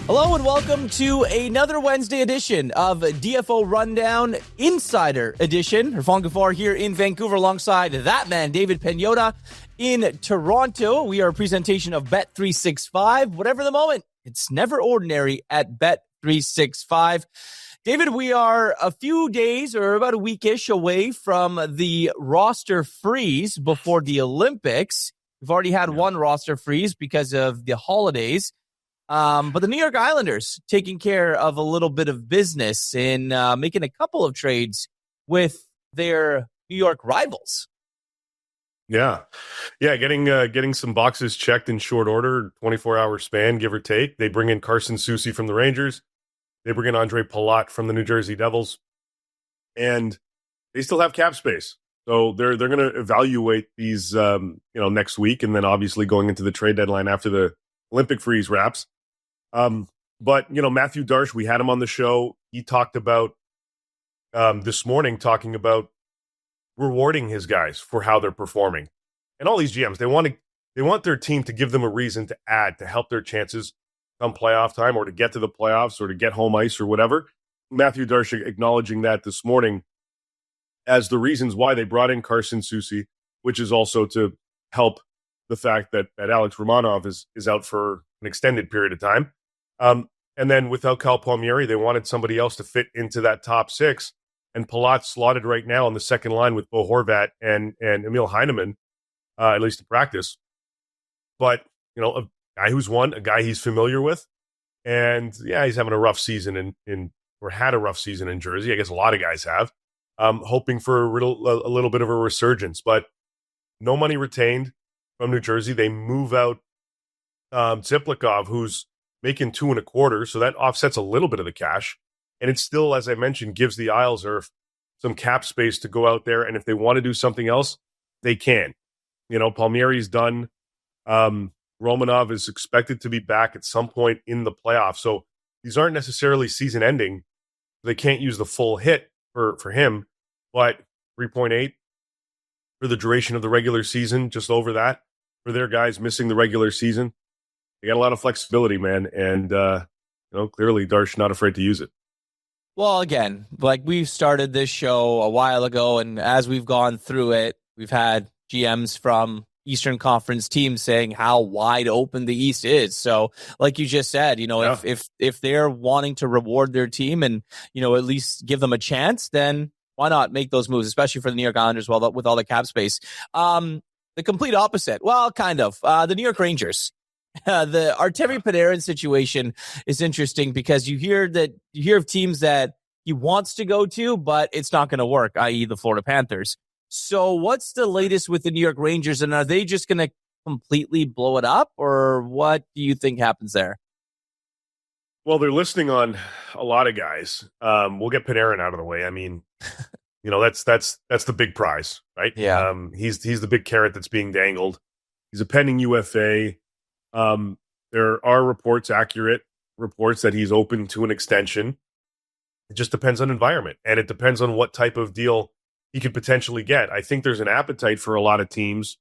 Hello and welcome to another Wednesday edition of DFO Rundown Insider Edition. Irfaan Gaffar here in Vancouver alongside that man, David Pagnotta in Toronto. We are a presentation of Bet365. Whatever the moment, it's never ordinary at Bet365. David, we are a few days or about a weekish away from the roster freeze before the Olympics. We've already had one roster freeze because of the holidays. But the New York Islanders taking care of a little bit of business in making a couple of trades with their New York rivals. Yeah, getting some boxes checked in short order, 24-hour span, give or take. They bring in Carson Soucy from the Rangers. They bring in Andre Palat from the New Jersey Devils. And they still have cap space. So they're going to evaluate these next week, and then obviously going into the trade deadline after the Olympic freeze wraps. But Matthew Darche, we had him on the show. He talked about this morning, talking about rewarding his guys for how they're performing. And all these GMs, they want their team to give them a reason to add to help their chances come playoff time, or to get to the playoffs, or to get home ice or whatever. Matthew Darche acknowledging that this morning as the reasons why they brought in Carson Soucy, which is also to help the fact that Alex Romanov is out for an extended period of time. And then without Cal Palmieri, they wanted somebody else to fit into that top six. And Palat's slotted right now on the second line with Bo Horvat and Emil Heineman, at least in practice. But, a guy who's won, a guy he's familiar with. And, he's having a rough season or had a rough season in Jersey. I guess a lot of guys have. Hoping for a little bit of a resurgence. But no money retained from New Jersey. They move out Ziplikov, who's making $2.25, so that offsets a little bit of the cash. And it still, as I mentioned, gives the Isles some cap space to go out there, and if they want to do something else, they can. Palmieri's done. Romanov is expected to be back at some point in the playoffs, so these aren't necessarily season-ending. They can't use the full hit for him, but 3.8 for the duration of the regular season, just over that for their guys missing the regular season. They got a lot of flexibility, man, and clearly Darche not afraid to use it. Well, again, like we started this show a while ago, and as we've gone through it, we've had GMs from Eastern Conference teams saying how wide open the East is. So, like you just said, if they're wanting to reward their team and at least give them a chance, then why not make those moves, especially for the New York Islanders, with all the cap space. The complete opposite. Well, kind of. The New York Rangers. The Artemi Panarin situation is interesting because you hear of teams that he wants to go to, but it's not going to work, i.e. the Florida Panthers. So what's the latest with the New York Rangers, and are they just going to completely blow it up, or what do you think happens there? Well, they're listing on a lot of guys. We'll get Panarin out of the way. I mean, that's the big prize, right? Yeah. He's the big carrot that's being dangled. He's a pending UFA. There are accurate reports that he's open to an extension. It just depends on environment, and it depends on what type of deal he could potentially get. I think there's an appetite for a lot of teams,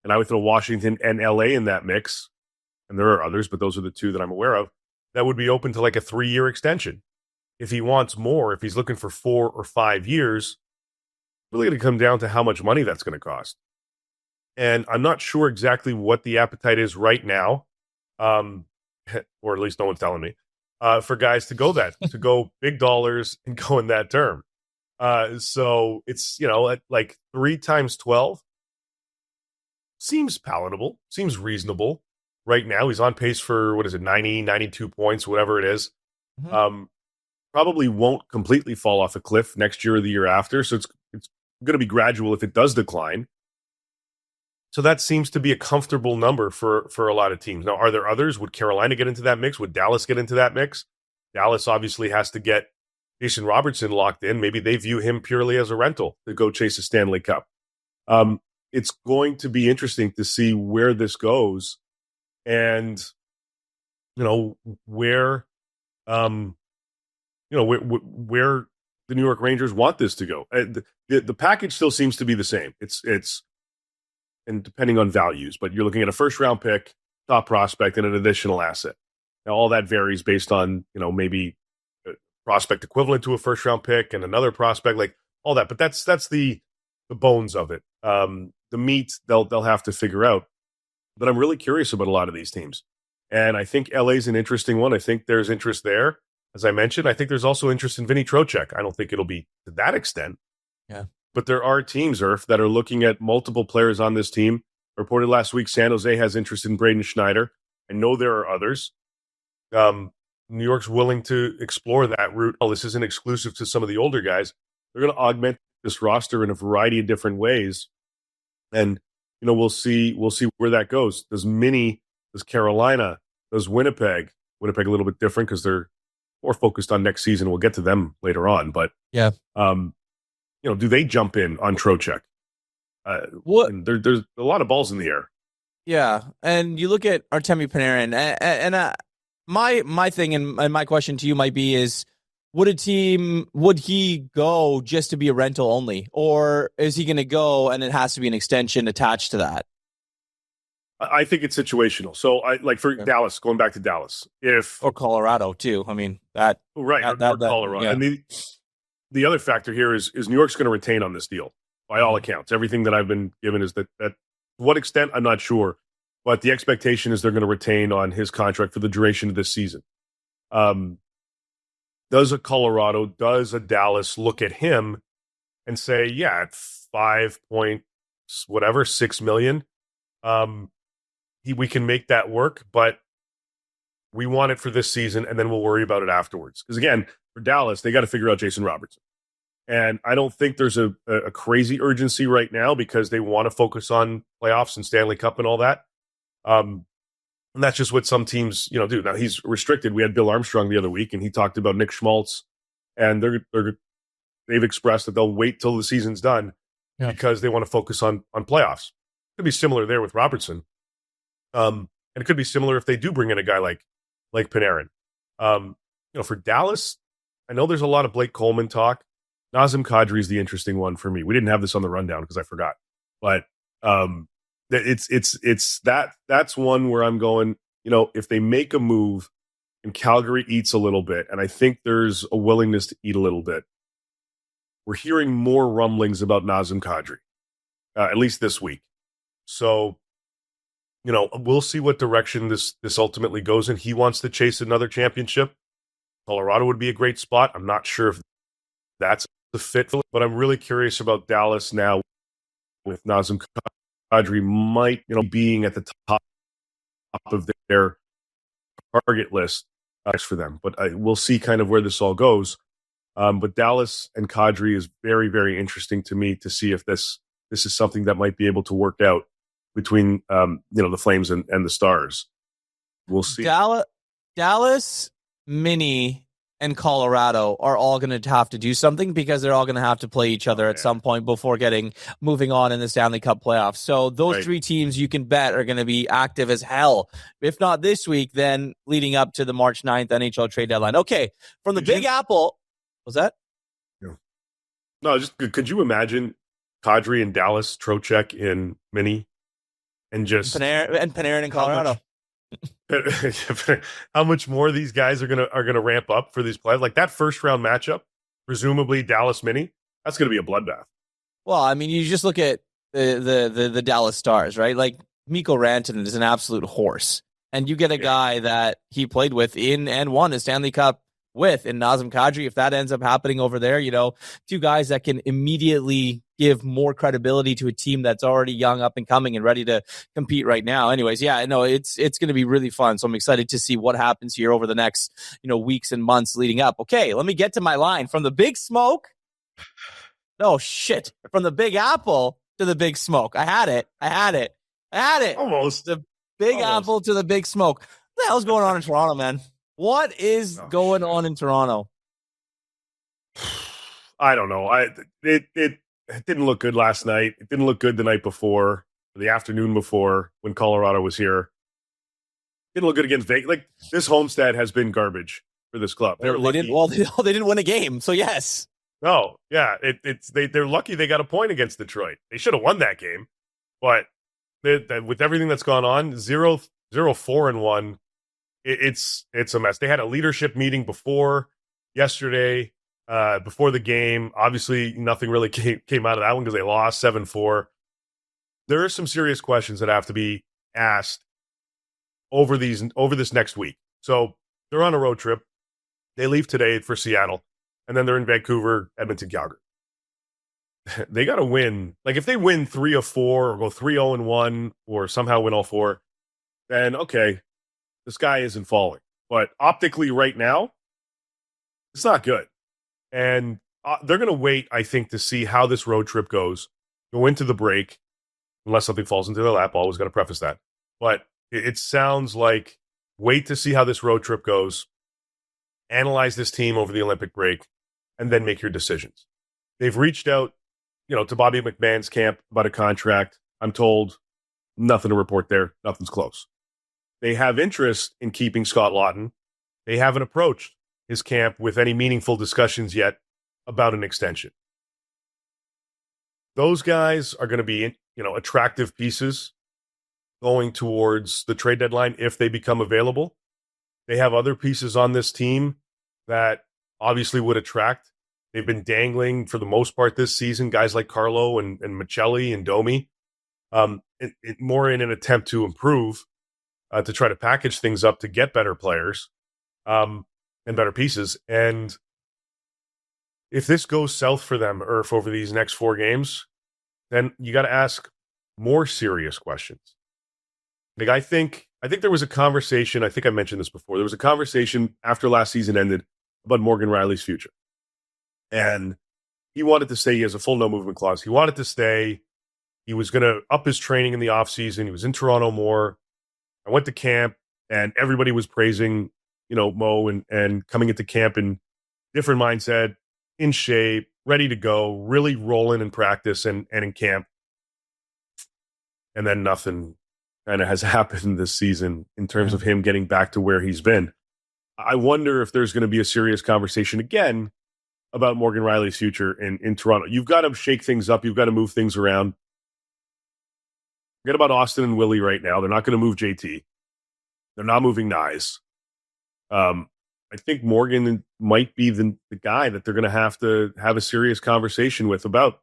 and I would throw Washington and LA in that mix. And there are others, but those are the two that I'm aware of that would be open to like a 3-year extension. If he wants more, if he's looking for 4 or 5 years, it's really going to come down to how much money that's going to cost. And I'm not sure exactly what the appetite is right now, or at least no one's telling me, for guys to go big dollars and go in that term. So it's, at like 3 times 12 seems palatable, seems reasonable. Right now, he's on pace for, 90, 92 points, whatever it is. Mm-hmm. Probably won't completely fall off a cliff next year or the year after. So it's going to be gradual if it does decline. So that seems to be a comfortable number for a lot of teams. Now, are there others? Would Carolina get into that mix? Would Dallas get into that mix? Dallas obviously has to get Jason Robertson locked in. Maybe they view him purely as a rental to go chase a Stanley Cup. It's going to be interesting to see where this goes, and where where the New York Rangers want this to go. The package still seems to be the same. It's and depending on values, but you're looking at a first round pick, top prospect, and an additional asset. Now, all that varies based on, maybe a prospect equivalent to a first round pick and another prospect, like all that. But that's the bones of it. The meat they'll have to figure out. But I'm really curious about a lot of these teams. And I think LA's an interesting one. I think there's interest there. As I mentioned, I think there's also interest in Vinny Trocheck. I don't think it'll be to that extent. Yeah. But there are teams, Irf, that are looking at multiple players on this team. Reported last week, San Jose has interest in Braden Schneider. I know there are others. New York's willing to explore that route. Oh, this isn't exclusive to some of the older guys. They're going to augment this roster in a variety of different ways. And we'll see where that goes. Does Carolina, does Winnipeg a little bit different because they're more focused on next season. We'll get to them later on. But yeah, do they jump in on Trocheck? There's a lot of balls in the air. Yeah, and you look at Artemi Panarin, and my thing and my question to you might be is, would he go just to be a rental only, or is he going to go and it has to be an extension attached to that? I think it's situational. So Dallas, going back to Dallas, or Colorado too. I mean that right, or Colorado. Yeah. And the other factor here is New York's going to retain on this deal by all accounts. Everything that I've been given is that to what extent I'm not sure, but the expectation is they're going to retain on his contract for the duration of this season. Does a Colorado, does a Dallas look at him and say, yeah, at 6 million, we can make that work, but we want it for this season, and then we'll worry about it afterwards. Because again, for Dallas, they got to figure out Jason Robertson. And I don't think there's a crazy urgency right now because they want to focus on playoffs and Stanley Cup and all that. And that's just what some teams, do. Now he's restricted. We had Bill Armstrong the other week, and he talked about Nick Schmaltz, and they've expressed that they'll wait till the season's done because they want to focus on playoffs. It could be similar there with Robertson, and it could be similar if they do bring in a guy like Panarin. For Dallas, I know there's a lot of Blake Coleman talk. Nazem Kadri is the interesting one for me. We didn't have this on the rundown because I forgot, but that's one where I'm going, if they make a move and Calgary eats a little bit, and I think there's a willingness to eat a little bit, we're hearing more rumblings about Nazem Kadri, at least this week. So, we'll see what direction this ultimately goes in. He wants to chase another championship. Colorado would be a great spot. I'm not sure if that's the fit for it, but I'm really curious about Dallas now with Nazem Kadri might, being at the top of their target list for them. But we'll see kind of where this all goes. But Dallas and Kadri is very, very interesting to me to see if this is something that might be able to work out between the Flames and the Stars. We'll see. Dallas, Mini, and Colorado are all going to have to do something because they're all going to have to play each other at some point before moving on in the Stanley Cup playoffs. So those three teams you can bet are going to be active as hell. If not this week, then leading up to the March 9th NHL trade deadline. Okay, from the Big Apple. Was that? Yeah. No, just could you imagine Kadri in Dallas, Trocheck in Mini, and just Panarin in Colorado? How much more these guys are gonna ramp up for these plays? Like that first round matchup, presumably Dallas Mini, that's gonna be a bloodbath. Well, I mean, you just look at the Dallas Stars, right? Like Mikko Rantanen is an absolute horse, and you get a guy that he played with in and won a Stanley Cup with in Nazem Kadri. If that ends up happening over there, two guys that can immediately give more credibility to a team that's already young, up and coming, and ready to compete right now. Anyways, it's going to be really fun. So I'm excited to see what happens here over the next, weeks and months leading up. Okay, let me get to my line. From the Big Smoke. Oh shit! From the Big Apple to the Big Smoke. I had it. Almost. The Big Apple to the Big Smoke. What the hell's going on in Toronto, man? What is going on in Toronto? I don't know. It didn't look good last night. It didn't look good the night before, or the afternoon before when Colorado was here. Didn't look good against Vegas. Like this homestand has been garbage for this club. They didn't win a game, so yes. No, yeah, they're lucky they got a point against Detroit. They should have won that game, but with everything that's gone on, 0-4-1. it's a mess. They had a leadership meeting yesterday, before the game. Obviously, nothing really came out of that one because they lost 7-4. There are some serious questions that have to be asked over this next week. So they're on a road trip. They leave today for Seattle, and then they're in Vancouver, Edmonton, Calgary. They got to win. Like, if they win 3 of 4 or go 3-0-1 or somehow win all 4, then okay, the sky isn't falling. But optically right now, it's not good. And they're going to wait, I think, to see how this road trip goes, go into the break, unless something falls into their lap. Always got to preface that. But it sounds like wait to see how this road trip goes, analyze this team over the Olympic break, and then make your decisions. They've reached out, to Bobby McMahon's camp about a contract. I'm told nothing to report there. Nothing's close. They have interest in keeping Scott Lawton. They haven't approached his camp with any meaningful discussions yet about an extension. Those guys are going to be, attractive pieces going towards the trade deadline if they become available. They have other pieces on this team that obviously would attract. They've been dangling for the most part this season, guys like Carlo and Michelli and Domi, more in an attempt to improve, to try to package things up to get better players and better pieces. And if this goes south for them, Irf, over these next 4 games, then you got to ask more serious questions. Like, I think there was a conversation, I think I mentioned this before, there was a conversation after last season ended about Morgan Riley's future. And he wanted to stay. He has a full no movement clause. He wanted to stay. He was going to up his training in the offseason. He was in Toronto more. I went to camp, and everybody was praising, Mo and coming into camp in different mindset, in shape, ready to go, really rolling in practice and in camp. And then nothing kind of has happened this season in terms of him getting back to where he's been. I wonder if there's going to be a serious conversation again about Morgan Riley's future in Toronto. You've got to shake things up. You've got to move things around. Forget about Austin and Willie right now. They're not going to move JT. They're not moving Nyes. I think Morgan might be the guy that they're going to have a serious conversation with about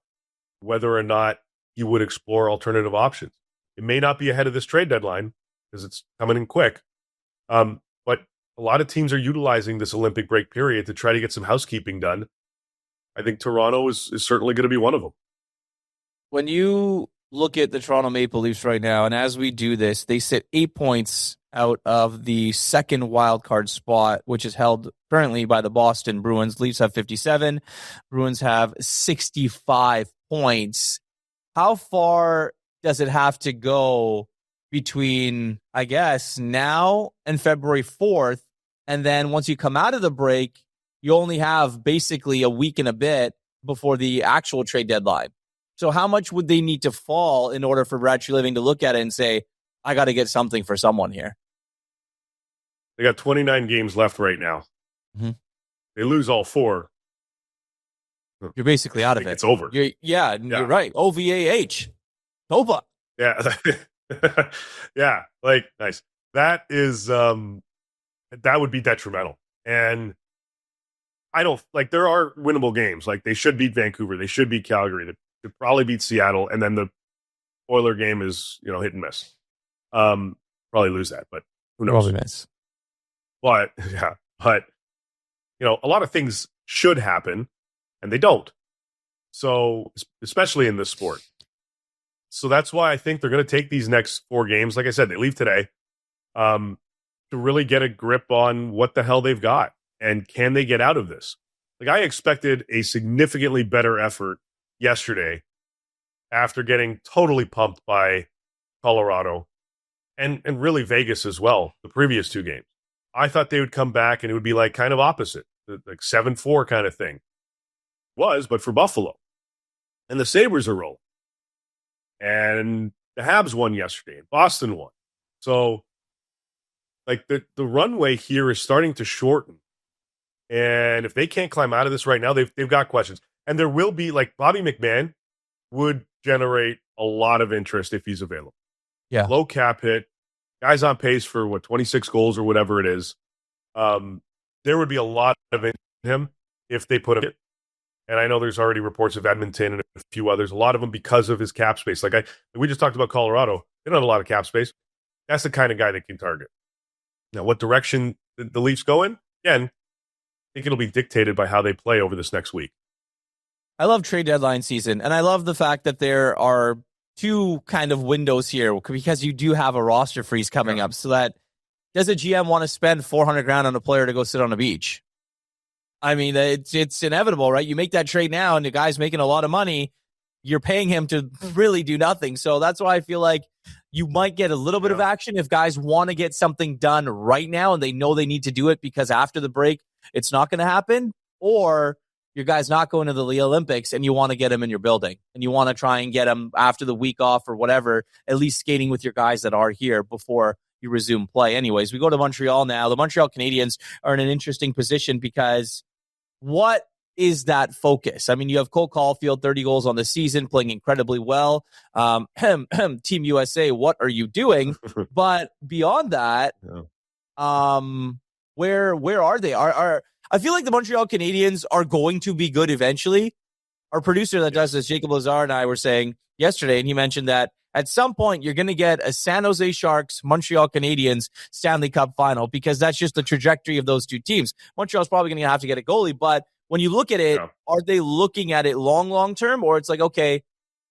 whether or not he would explore alternative options. It may not be ahead of this trade deadline because it's coming in quick. But a lot of teams are utilizing this Olympic break period to try to get some housekeeping done. I think Toronto is certainly going to be one of them. When you look at the Toronto Maple Leafs right now, and as we do this, they sit 8 points out of the second wildcard spot, which is held currently by the Boston Bruins. Leafs have 57. Bruins have 65 points. How far does it have to go between, I guess, now and February 4th? And then once you come out of the break, you only have basically a week and a bit before the actual trade deadline. So how much would they need to fall in order for Brad Treliving to look at it and say, I got to get something for someone here? They got 29 games left right now. Mm-hmm. They lose all 4. You're basically out of it. It's over. You're right. OVAH. Toba. Yeah. Yeah. Like, nice. That is, that would be detrimental. And I don't, like, there are winnable games. Like, they should beat Vancouver. They should beat Calgary. They should probably beat Seattle. And then the Oiler game is, hit and miss. Probably lose that, but who knows? Probably miss. But, yeah. But, a lot of things should happen, and they don't. So, especially in this sport. So that's why I think they're going to take these next 4 games. Like I said, they leave today to really get a grip on what the hell they've got. And can they get out of this? Like, I expected a significantly better effort yesterday after getting totally pumped by Colorado and really Vegas as well, the previous 2 games. I thought they would come back and it would be like kind of opposite, like 7-4 kind of thing. But for Buffalo. And the Sabres are rolling. And the Habs won yesterday, and Boston won. So, like, the runway here is starting to shorten. And if they can't climb out of this right now, they've got questions. And there will be, like, Bobby McMahon would generate a lot of interest if he's available. Yeah. Low cap hit, Guy's on pace for 26 goals or whatever it is. There would be a lot of it in him if they put him. And I know there's already reports of Edmonton and a few others, a lot of them because of his cap space. We just talked about Colorado. They don't have a lot of cap space. That's the kind of guy they can target. Now, what direction the Leafs go in? Again, I think it'll be dictated by how they play over this next week. I love trade deadline season, and I love the fact that there are two kind of windows here because you do have a roster freeze coming up. So that does a GM want to spend $400,000 on a player to go sit on a beach? I mean, it's inevitable, right? You make that trade now, and the guy's making a lot of money. You're paying him to really do nothing. So that's why I feel like you might get a little bit of action if guys want to get something done right now and they know they need to do it because after the break, it's not going to happen. Or your guy's not going to the Olympics and you want to get him in your building and you want to try and get him after the week off or whatever, at least skating with your guys that are here before you resume play. Anyways, we go to Montreal now. The Montreal Canadiens are in an interesting position because what is that focus? I mean, you have Cole Caulfield, 30 goals on the season, playing incredibly well. Team USA, what are you doing? But beyond that, where are they? I feel like the Montreal Canadiens are going to be good eventually. Our producer that does this, Jacob Lazar, and I were saying yesterday, and he mentioned that at some point you're going to get a San Jose Sharks, Montreal Canadiens Stanley Cup final because that's just the trajectory of those two teams. Montreal's probably going to have to get a goalie, but when you look at it, are they looking at it long term? Or it's like, okay,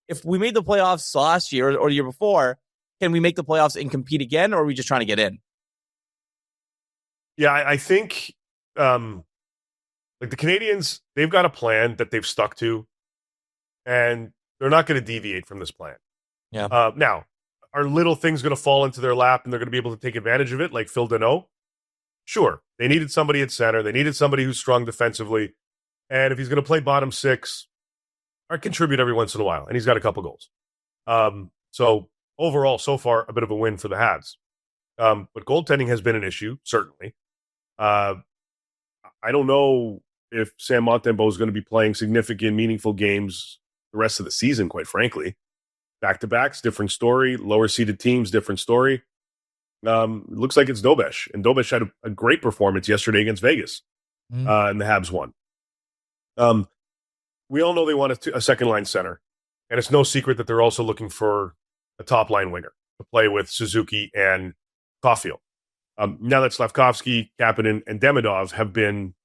if we made the playoffs last year or the year before, can we make the playoffs and compete again? Or are we just trying to get in? Yeah, I think the Canadiens, they've got a plan that they've stuck to, and they're not going to deviate from this plan. Yeah. Now, are little things going to fall into their lap and they're going to be able to take advantage of it, like Phil Deneau? Sure. They needed somebody at center. They needed somebody who's strong defensively. And if he's going to play bottom six, or contribute every once in a while, and he's got a couple goals. So overall, so far, a bit of a win for the Habs. But goaltending has been an issue, certainly. I don't know if Sam Montembeault is going to be playing significant, meaningful games the rest of the season, quite frankly. Back-to-backs, different story. Lower-seeded teams, different story. Looks like it's Dobesh. And Dobesh had a great performance yesterday against Vegas. And the Habs won. We all know they want a second-line center. And it's no secret that they're also looking for a top-line winger to play with Suzuki and Caulfield. Now that Slavkovsky, Kapanen, and Demidov have been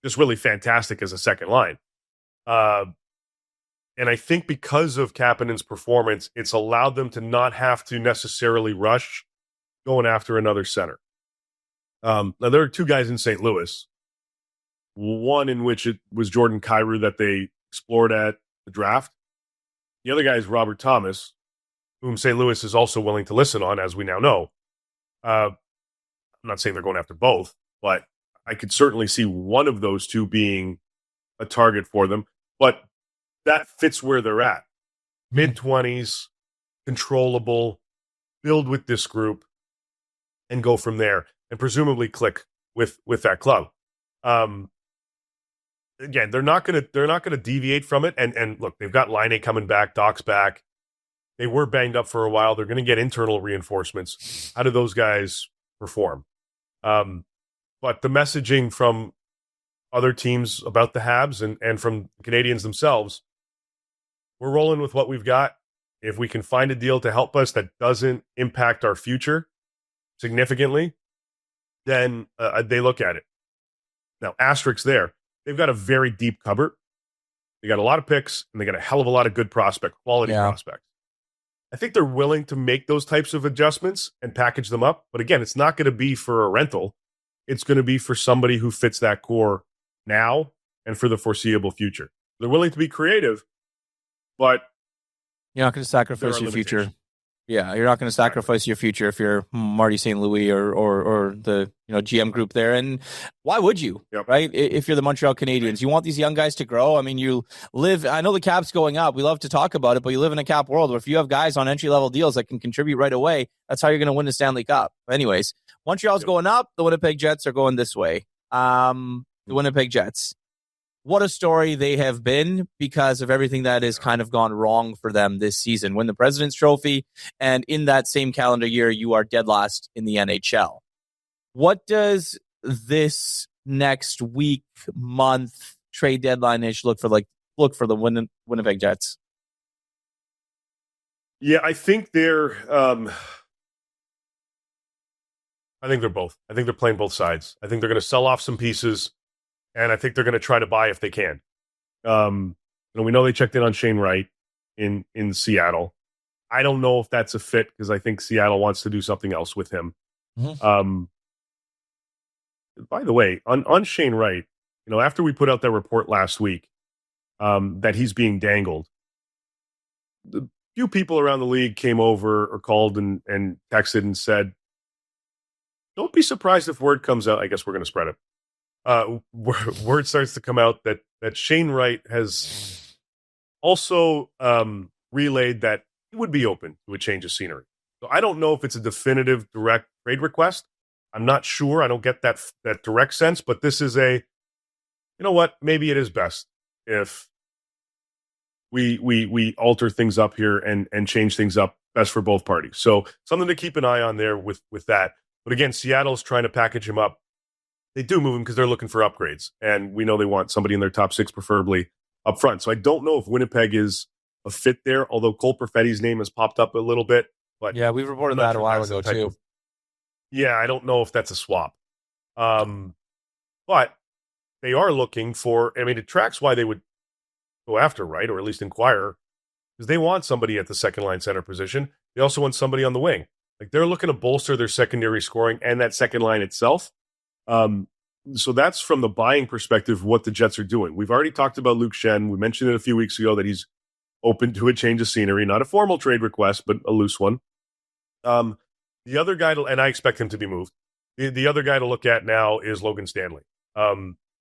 just really fantastic as a second line. And I think because of Kapanen's performance, it's allowed them to not have to necessarily rush going after another center. Now, there are two guys in St. Louis. One in which it was Jordan Kyrou that they explored at the draft. The other guy is Robert Thomas, whom St. Louis is also willing to listen on, as we now know. I'm not saying they're going after both, but I could certainly see one of those two being a target for them. But that fits where they're at. Mid-20s, controllable, build with this group, and go from there, and presumably click with that club. Again, they're not gonna deviate from it. And look, they've got Laine coming back, Doc's back. They were banged up for a while. They're going to get internal reinforcements. How do those guys perform? But the messaging from other teams about the Habs and from the Canadiens themselves, we're rolling with what we've got. If we can find a deal to help us that doesn't impact our future significantly, then they look at it. Now, asterisks there. They've got a very deep cupboard. They got a lot of picks, and they got a hell of a lot of good quality prospects. I think they're willing to make those types of adjustments and package them up. But again, it's not going to be for a rental. It's going to be for somebody who fits that core now and for the foreseeable future. They're willing to be creative, but you're not going to sacrifice your future. Yeah, you're not going to sacrifice your future if you're Marty St. Louis or the GM group there. And why would you, right? If you're the Montreal Canadiens, you want these young guys to grow. I mean, I know the cap's going up. We love to talk about it, but you live in a cap world where if you have guys on entry-level deals that can contribute right away, that's how you're going to win the Stanley Cup. Anyways, Montreal's going up. The Winnipeg Jets are going this way. The Winnipeg Jets. what a story they have been because of everything that has kind of gone wrong for them this season. Win the President's Trophy, and in that same calendar year, you are dead last in the NHL. What does this next week, month, trade deadline-ish look for the Winnipeg Jets? Yeah, I think they're both. I think they're playing both sides. I think they're going to sell off some pieces, and I think they're going to try to buy if they can. We know they checked in on Shane Wright in Seattle. I don't know if that's a fit because I think Seattle wants to do something else with him. Mm-hmm. By the way, on Shane Wright, after we put out that report last week that he's being dangled, the few people around the league came over or called and texted and said, don't be surprised if word comes out. I guess we're going to spread it. Word starts to come out that Shane Wright has also relayed that he would be open to a change of scenery. So I don't know if it's a definitive direct trade request. I'm not sure. I don't get that direct sense, but this is maybe it is best if we alter things up here and change things up best for both parties. So something to keep an eye on there with that. But again, Seattle's trying to package him up. They do move him because they're looking for upgrades. And we know they want somebody in their top six, preferably up front. So I don't know if Winnipeg is a fit there, although Cole Perfetti's name has popped up a little bit. But yeah, we reported that a while ago too. Yeah, I don't know if that's a swap. But they are looking for, it tracks why they would go after Wright, or at least inquire, because they want somebody at the second line center position. They also want somebody on the wing. Like, they're looking to bolster their secondary scoring and that second line itself. So that's from the buying perspective what the Jets are doing. We've already talked about Luke Shen. We mentioned it a few weeks ago that he's open to a change of scenery, not a formal trade request, but a loose one. The other guy, and I expect him to be moved. The other guy to look at now is Logan Stanley.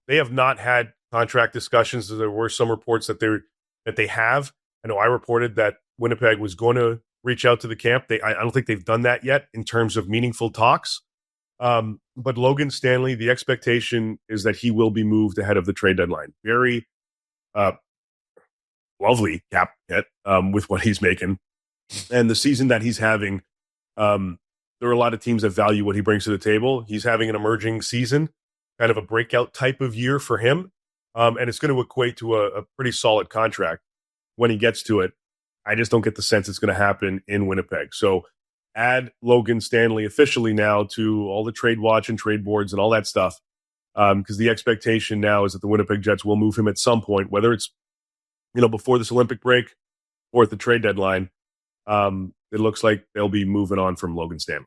They have not had contract discussions. There were some reports that they have. I know I reported that Winnipeg was going to reach out to the camp. I don't think they've done that yet in terms of meaningful talks. But Logan Stanley, the expectation is that he will be moved ahead of the trade deadline. Very lovely cap hit with what he's making. And the season that he's having, there are a lot of teams that value what he brings to the table. He's having an emerging season, kind of a breakout type of year for him. And it's going to equate to a pretty solid contract when he gets to it. I just don't get the sense it's going to happen in Winnipeg. So add Logan Stanley officially now to all the trade watch and trade boards and all that stuff. Because the expectation now is that the Winnipeg Jets will move him at some point, whether it's, before this Olympic break or at the trade deadline. It looks like they'll be moving on from Logan Stanley.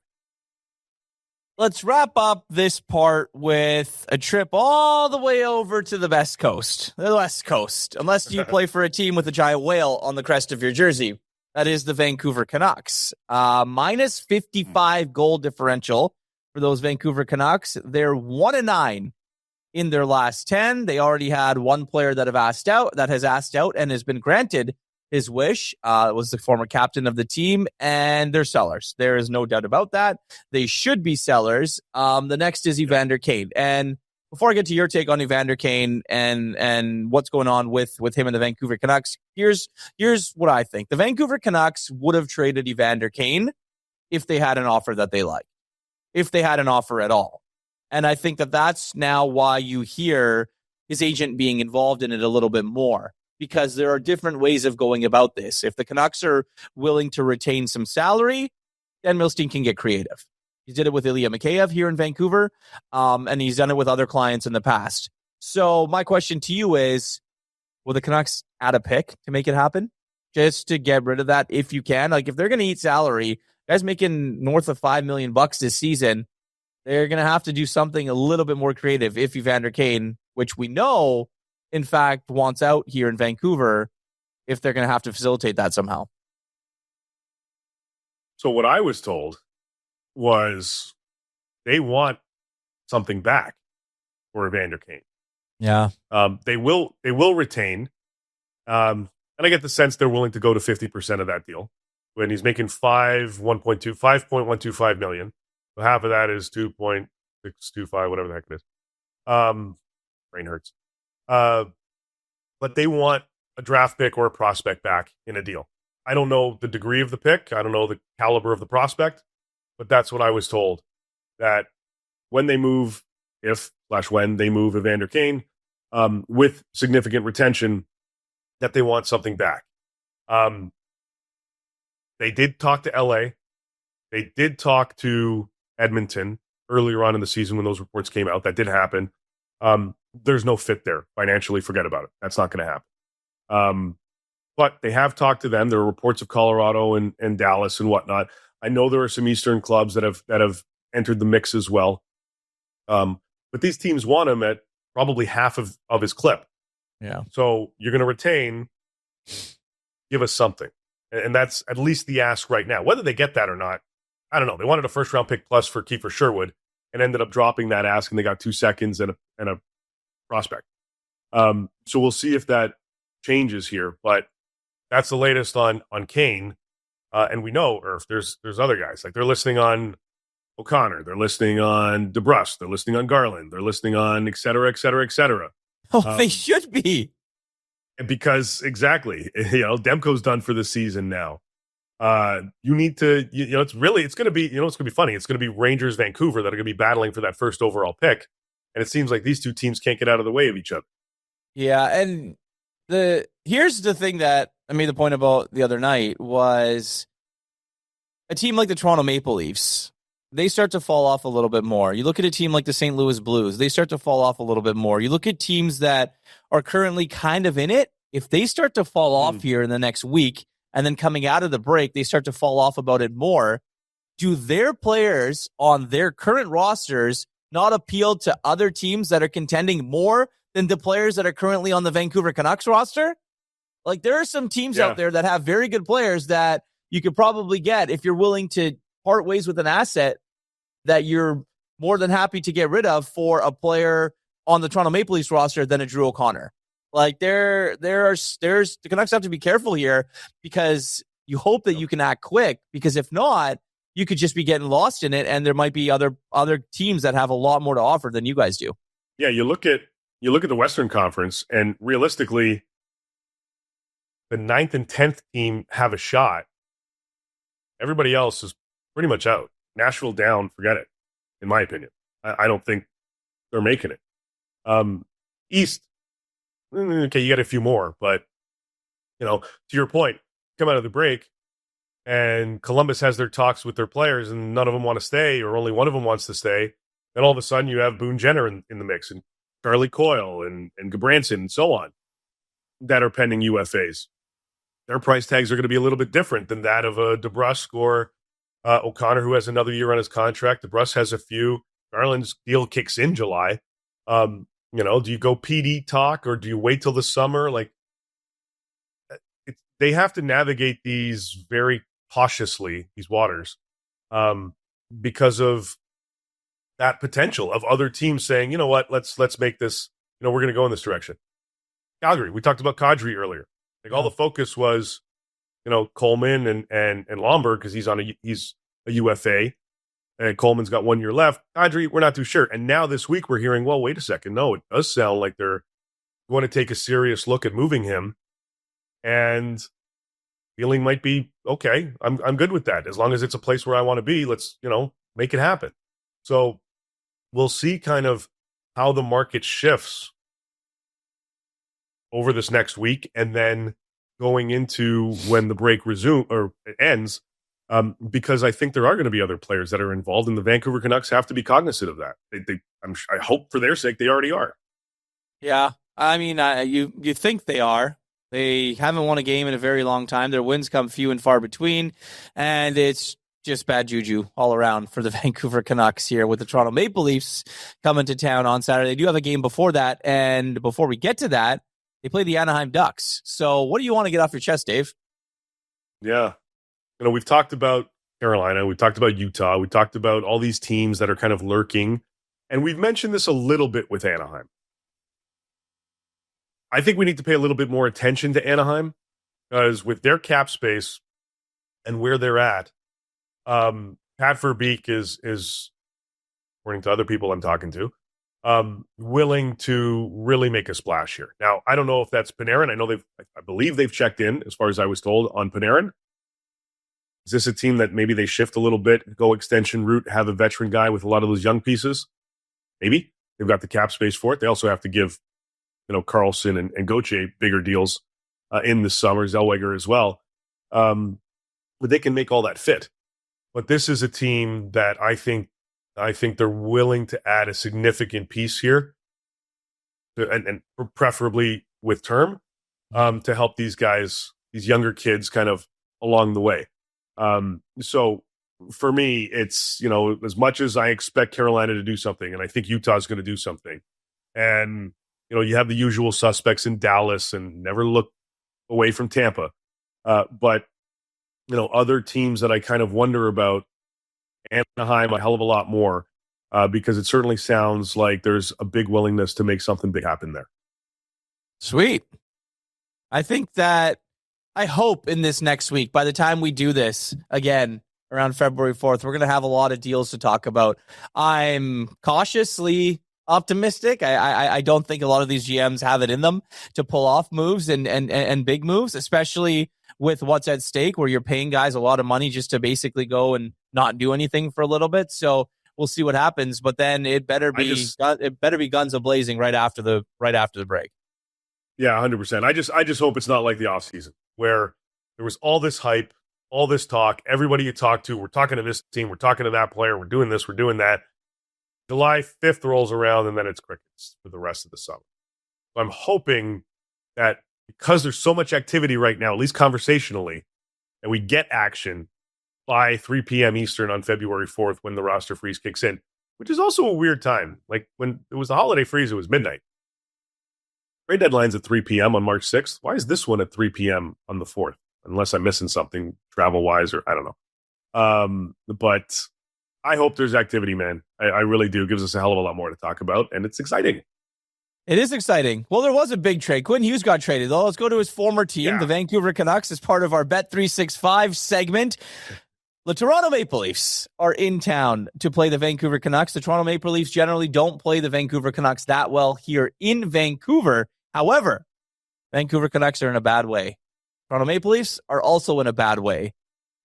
Let's wrap up this part with a trip all the way over to the West Coast, unless you play for a team with a giant whale on the crest of your jersey. That is the Vancouver Canucks. Minus 55 goal differential for those Vancouver Canucks. They're 1-9 in their last 10. They already had one player that has asked out and has been granted his wish. Was the former captain of the team, and they're sellers. There is no doubt about that. They should be sellers. The next is Evander Kane. And before I get to your take on Evander Kane and what's going on with him and the Vancouver Canucks, here's what I think. The Vancouver Canucks would have traded Evander Kane if they had an offer that they like, if they had an offer at all. And I think that that's now why you hear his agent being involved in it a little bit more, because there are different ways of going about this. If the Canucks are willing to retain some salary, then Milstein can get creative. He did it with Ilya Mikheyev here in Vancouver, and he's done it with other clients in the past. So my question to you is, will the Canucks add a pick to make it happen? Just to get rid of that if you can? Like, if they're going to eat salary, guys making north of $5 million this season, they're going to have to do something a little bit more creative if Evander Kane, which we know, in fact, wants out here in Vancouver, if they're going to have to facilitate that somehow. So what I was told was they want something back for Evander Kane. Yeah. They will retain. And I get the sense they're willing to go to 50% of that deal when he's making 5.125 million. So half of that is 2.625, whatever the heck it is. Brain hurts. but they want a draft pick or a prospect back in a deal. I don't know the degree of the pick. I don't know the caliber of the prospect, but that's what I was told, that when they move, when they move Evander Kane, with significant retention, that they want something back. They did talk to LA. They did talk to Edmonton earlier on in the season when those reports came out. That did happen. There's no fit there. Financially, forget about it. That's not going to happen. But they have talked to them. There are reports of Colorado and Dallas and whatnot. I know there are some Eastern clubs that have entered the mix as well. But these teams want him at probably half of his clip. Yeah. So you're going to retain, give us something. And that's at least the ask right now. Whether they get that or not, I don't know. They wanted a first-round pick plus for Kiefer Sherwood and ended up dropping that ask, and they got 2 seconds and a prospect. So we'll see if that changes here. But that's the latest on Kane. And we know, Irf, there's other guys. Like, they're listening on O'Connor. They're listening on DeBrusque. They're listening on Garland. They're listening on et cetera, et cetera, et cetera. Oh, they should be. Because exactly, Demko's done for the season now. You need to, it's going to be, it's going to be funny. It's going to be Rangers, Vancouver that are going to be battling for that first overall pick. And it seems like these two teams can't get out of the way of each other. Yeah. And here's the thing that I made the point about the other night was a team like the Toronto Maple Leafs, they start to fall off a little bit more. You look at a team like the St. Louis Blues, they start to fall off a little bit more. You look at teams that are currently kind of in it. If they start to fall off here in the next week, and then coming out of the break, they start to fall off about it more, do their players on their current rosters not appeal to other teams that are contending more than the players that are currently on the Vancouver Canucks roster? Like, there are some teams out there that have very good players that you could probably get if you're willing to part ways with an asset that you're more than happy to get rid of for a player on the Toronto Maple Leafs roster than a Drew O'Connor. Like, there's the Canucks have to be careful here, because you hope that you can act quick, because if not, you could just be getting lost in it, and there might be other teams that have a lot more to offer than you guys do. Yeah, you look at the Western Conference, and realistically, the 9th and 10th team have a shot. Everybody else is pretty much out. Nashville down, forget it, in my opinion. I don't think they're making it. East, okay, you got a few more, but, to your point, come out of the break, and Columbus has their talks with their players, and none of them want to stay, or only one of them wants to stay. Then all of a sudden you have Boone Jenner in the mix, and Charlie Coyle, and Gabranson, and so on, that are pending UFAs. Their price tags are going to be a little bit different than that of a DeBrusque or O'Connor, who has another year on his contract. DeBrusque has a few. Garland's deal kicks in July. Do you go PD talk, or do you wait till the summer? Like, they have to navigate these very cautiously, these waters, because of that potential of other teams saying, you know what, let's make this, we're going to go in this direction. Calgary, we talked about Kadri earlier. Like, all the focus was, Coleman and Lomberg, because he's a UFA, and Coleman's got 1 year left. Kadri, we're not too sure. And now this week we're hearing, well, wait a second. No, it does sound like they're going to take a serious look at moving him. And feeling might be, okay, I'm good with that. As long as it's a place where I want to be, let's, make it happen. So we'll see kind of how the market shifts over this next week, and then going into when the break ends, because I think there are going to be other players that are involved, and the Vancouver Canucks have to be cognizant of that. I hope for their sake they already are. Yeah, I mean, you think they are. They haven't won a game in a very long time. Their wins come few and far between, and it's just bad juju all around for the Vancouver Canucks here, with the Toronto Maple Leafs coming to town on Saturday. They do have a game before that, and before we get to that, they play the Anaheim Ducks. So what do you want to get off your chest, Dave? Yeah. We've talked about Carolina. We've talked about Utah. We talked about all these teams that are kind of lurking. And we've mentioned this a little bit with Anaheim. I think we need to pay a little bit more attention to Anaheim, because with their cap space and where they're at, Pat Verbeek is, according to other people I'm talking to, willing to really make a splash here. Now, I don't know if that's Panarin. I believe they've checked in, as far as I was told, on Panarin. Is this a team that maybe they shift a little bit, go extension route, have a veteran guy with a lot of those young pieces? Maybe. They've got the cap space for it. They also have to give, Carlson and Gauthier bigger deals in the summer, Zellweger as well. But they can make all that fit. But this is a team that I think they're willing to add a significant piece here, and preferably with term, to help these guys, these younger kids, kind of along the way. So for me, it's, as much as I expect Carolina to do something, and I think Utah's going to do something, and, you have the usual suspects in Dallas, and never look away from Tampa. But, other teams that I kind of wonder about, Anaheim a hell of a lot more, because it certainly sounds like there's a big willingness to make something big happen there. Sweet. I hope in this next week, by the time we do this again around February 4th, we're going to have a lot of deals to talk about. I'm cautiously optimistic. I don't think a lot of these GMs have it in them to pull off moves and big moves, especially with what's at stake, where you're paying guys a lot of money just to basically go and not do anything for a little bit. So we'll see what happens, but then it better be guns a-blazing right after the break. Yeah, 100%. I just hope it's not like the offseason, where there was all this hype, all this talk, everybody you talk to, we're talking to this team, we're talking to that player, we're doing this, we're doing that. July 5th rolls around, and then it's crickets for the rest of the summer. So I'm hoping that because there's so much activity right now, at least conversationally, and we get action by 3 p.m. Eastern on February 4th when the roster freeze kicks in, which is also a weird time. Like, when it was the holiday freeze, it was midnight. Trade deadline's at 3 p.m. on March 6th. Why is this one at 3 p.m. on the 4th? Unless I'm missing something travel-wise, or I don't know. But I hope there's activity, man. I really do. It gives us a hell of a lot more to talk about, and it's exciting. It is exciting. Well, there was a big trade. Quinn Hughes got traded, though. Let's go to his former team, the Vancouver Canucks, as part of our Bet365 segment. The Toronto Maple Leafs are in town to play the Vancouver Canucks. The Toronto Maple Leafs generally don't play the Vancouver Canucks that well here in Vancouver. However, Vancouver Canucks are in a bad way. Toronto Maple Leafs are also in a bad way.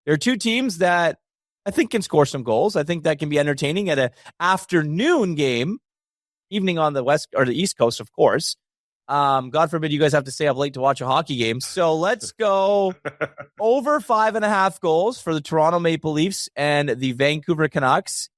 There are two teams that I think can score some goals. I think that can be entertaining at an afternoon game, evening on the west or the East Coast, of course. God forbid you guys have to stay up late to watch a hockey game. So let's go over 5.5 goals for the Toronto Maple Leafs and the Vancouver Canucks.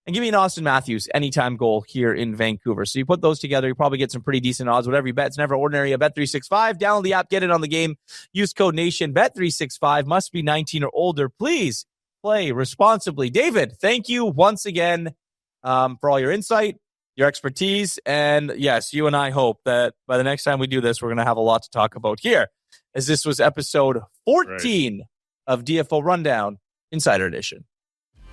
And give me an Austin Matthews anytime goal here in Vancouver. So you put those together, you probably get some pretty decent odds. Whatever you bet, it's never ordinary. A Bet365. Download the app, get it on the game. Use code NATION. Bet365 must be 19 or older. Please play responsibly. David, thank you once again for all your insight, your expertise. And yes, you and I hope that by the next time we do this, we're going to have a lot to talk about here, as this was episode 14 of DFO Rundown Insider Edition.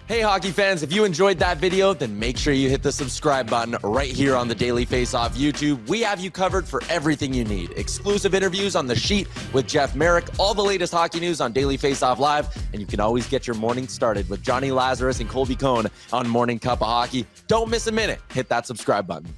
Hey, hockey fans, if you enjoyed that video, then make sure you hit the subscribe button right here on the Daily Faceoff YouTube. We have you covered for everything you need. Exclusive interviews on The Sheet with Jeff Merrick, all the latest hockey news on Daily Faceoff Live, and you can always get your morning started with Johnny Lazarus and Colby Cohn on Morning Cup of Hockey. Don't miss a minute. Hit that subscribe button.